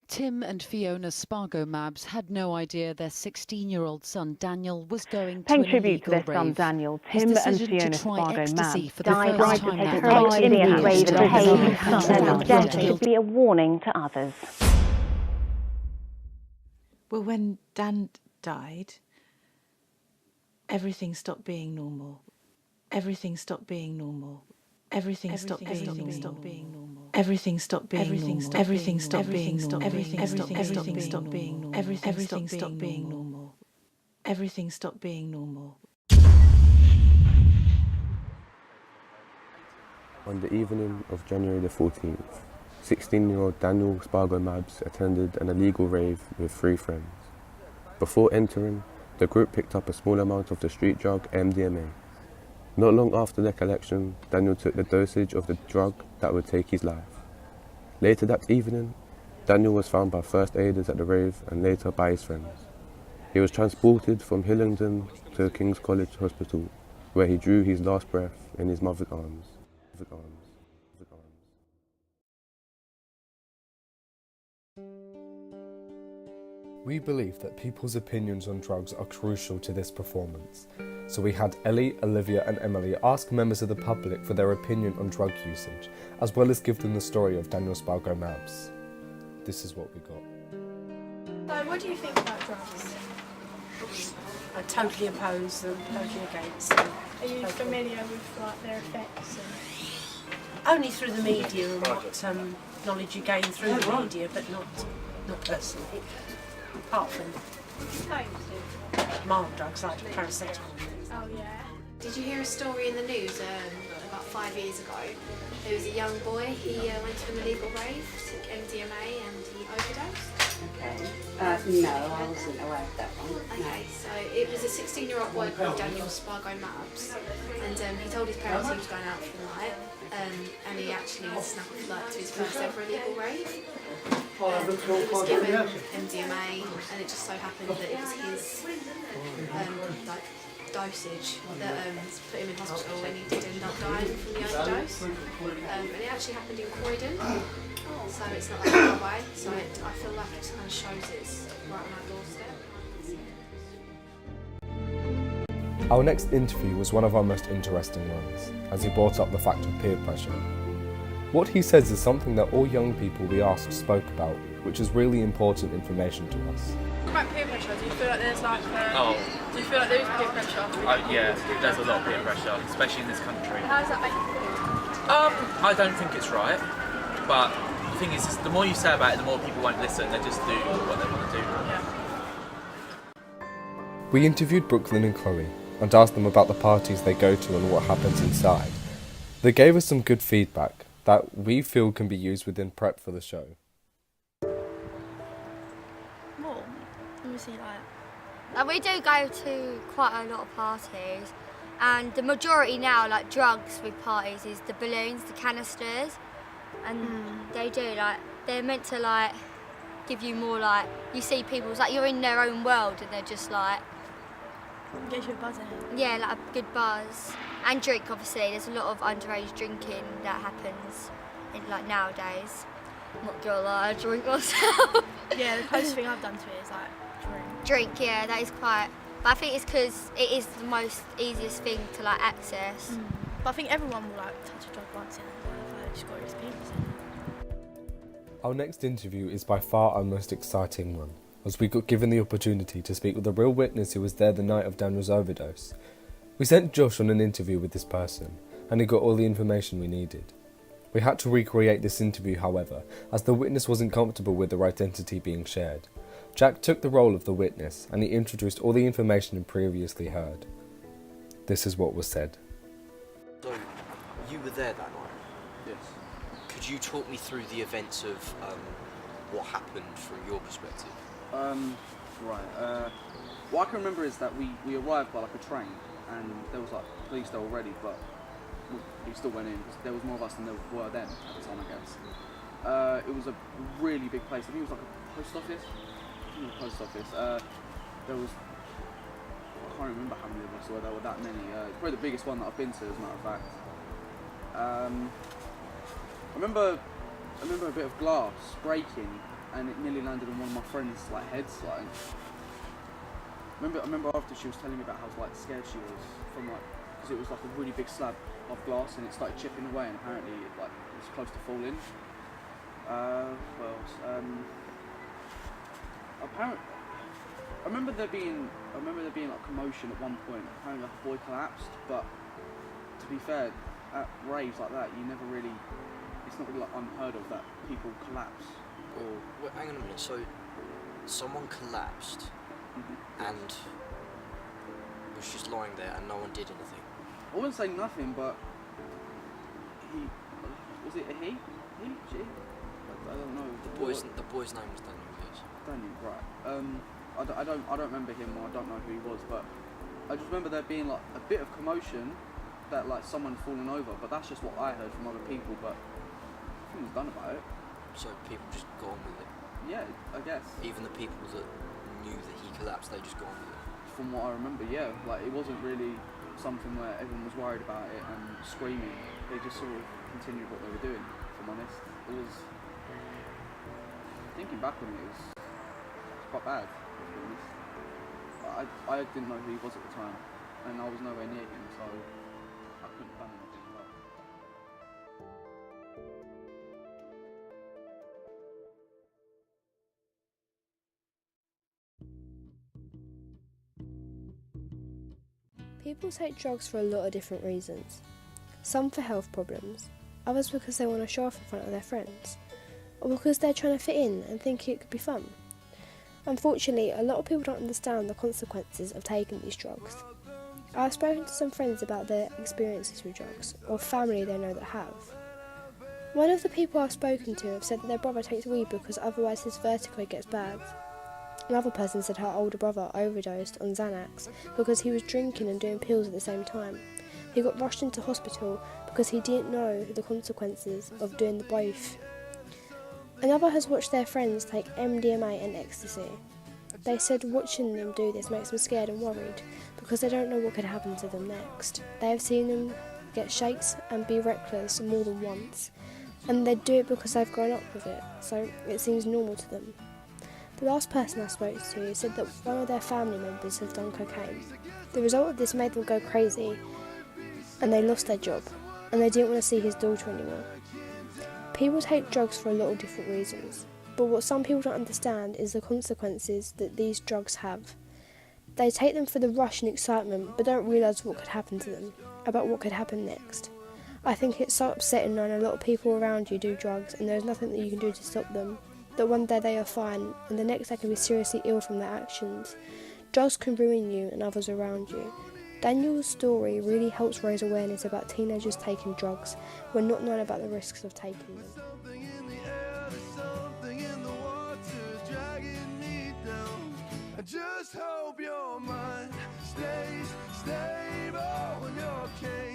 Tim and Fiona Spargo Mabs had no idea their 16-year-old son Daniel was going to Paying an tribute to illegal their son rave. Daniel, His Tim and decision to Fiona try Spargo ecstasy Mabs for the died first right to time take that a part night in the has rave to that his his son found Daniel. guilty. Death should be a warning to others. Well, when Dan died, everything stopped being normal. Everything stopped being normal. Everything stopped being normal. Everything stopped being normal. Everything stopped being normal. Everything stopped being normal. Everything stopped being normal. Everything stopped being normal. On the evening of January the 14th, 16-year-old Daniel Spargo Mabs attended an illegal rave with 3 friends. Before entering, the group picked up a small amount of the street drug MDMA. Not long after their collection, Daniel took the dosage of the drug that would take his life. Later that evening, Daniel was found by first aiders at the rave and later by his friends. He was transported from Hillingdon to King's College Hospital, where he drew his last breath in his mother's arms. We believe that people's opinions on drugs are crucial to this performance, so we had Ellie, Olivia and Emily ask members of the public for their opinion on drug usage, as well as give them the story of Daniel Spargo Mabs. This is what we got. So what do you think about drugs? I totally oppose them, totally against them. Are you familiar with like their effects? Only through the media and what knowledge you gain through the media, but not personally. Apart from mild drugs like paracetamol. Oh yeah. Did you hear a story in the news about 5 years ago? There was a young boy, he went to an illegal rave, took MDMA and he overdosed. Okay. No, I wasn't aware of that one. Okay, so it was a 16-year-old boy called Daniel Spargo Mabs, and he told his parents he was going out for the night, and he actually snuck to his first ever illegal rave. He was given MDMA, and it just so happened that it was his dosage that put him in hospital, and he did end up dying from the overdose. And it actually happened in Croydon, so it's not that far away. So I feel like it just kind of shows it's right on our doorstep. Our next interview was one of our most interesting ones, as he brought up the fact of peer pressure. What he says is something that all young people we asked spoke about, which is really important information to us. What about peer pressure? Do you feel like there's do you feel like there is peer pressure? Yeah, there's a lot of peer pressure, especially in this country. How does that make you feel? I don't think it's right, but the thing is the more you say about it, the more people won't listen. They just do what they want to do. Yeah. We interviewed Brooklyn and Chloe and asked them about the parties they go to and what happens inside. They gave us some good feedback that we feel can be used within prep for the show. What? Let me see We do go to quite a lot of parties, and the majority now, like drugs with parties, is the balloons, the canisters, and they do they're meant to give you more you see people, it's like you're in their own world, and they're just Gets you a buzz in it. yeah, a good buzz. And drink, obviously, there's a lot of underage drinking that happens in nowadays. I'm not gonna lie, I drink myself. Yeah, the closest thing I've done to it is drink. Drink, yeah, that is quite. But I think it's because it is the most easiest thing to access. But I think everyone will touch a drug once in their life. Just got to experience it. Our next interview is by far our most exciting one, as we got given the opportunity to speak with a real witness who was there the night of Daniel's overdose. We sent Josh on an interview with this person, and he got all the information we needed. We had to recreate this interview, however, as the witness wasn't comfortable with their identity being shared. Jack took the role of the witness, and he introduced all the information he previously heard. This is what was said. So, you were there that night? Yes. Could you talk me through the events of what happened from your perspective? Right. What I can remember is that we arrived by a train, and there was police there already, but we still went in because there was more of us than there were then at the time, I guess. It was a really big place. I think it was a post office. There was, I can't remember how many of us were. There were that many. It's probably the biggest one that I've been to, as a matter of fact. I remember a bit of glass breaking, and it nearly landed on one of my friends' like heads. Like, I remember after she was telling me about how like scared she was from like, because it was like a really big slab of glass and it started chipping away, and apparently it was close to falling. What else? Apparently, I remember there being like commotion at one point. Apparently, like a boy collapsed. But to be fair, at raves like that, you never really. It's not really like unheard of that people collapse. Or wait, hang on a minute. So, someone collapsed and was just lying there, and no one did anything. I wouldn't say nothing, but he was it a he? He? She? I don't know. The boy's name was Daniel. Yes. Daniel, right. I don't remember him, or I don't know who he was, but I just remember there being like a bit of commotion that like someone had fallen over, but that's just what I heard from other people, but nothing was done about it. So people just got on with it? Yeah, I guess. Even the people that knew that he collapsed, they just got on with it? From what I remember, yeah. Like, it wasn't really something where everyone was worried about it and screaming. They just sort of continued what they were doing, if I'm honest. It was... Thinking back on it, it was quite bad, to be honest. I didn't know who he was at the time, and I was nowhere near him, so I couldn't have done anything about it. People take drugs for a lot of different reasons. Some for health problems, others because they want to show off in front of their friends, or because they're trying to fit in and think it could be fun. Unfortunately, a lot of people don't understand the consequences of taking these drugs. I've spoken to some friends about their experiences with drugs, or family they know that have. One of the people I've spoken to have said that their brother takes weed because otherwise his vertigo gets bad. Another person said her older brother overdosed on Xanax because he was drinking and doing pills at the same time. He got rushed into hospital because he didn't know the consequences of doing the both. Another has watched their friends take MDMA and ecstasy. They said watching them do this makes them scared and worried because they don't know what could happen to them next. They have seen them get shakes and be reckless more than once, and they do it because they've grown up with it, so it seems normal to them. The last person I spoke to said that one of their family members has done cocaine. The result of this made them go crazy, and they lost their job, and they didn't want to see his daughter anymore. People take drugs for a lot of different reasons, but what some people don't understand is the consequences that these drugs have. They take them for the rush and excitement, but don't realise what could happen to them, about what could happen next. I think it's so upsetting knowing a lot of people around you do drugs and there's nothing that you can do to stop them, that one day they are fine and the next they can be seriously ill from their actions. Drugs can ruin you and others around you. Daniel's story really helps raise awareness about teenagers taking drugs when not knowing about the risks of taking them. Just hope your mind stays stable when you're king.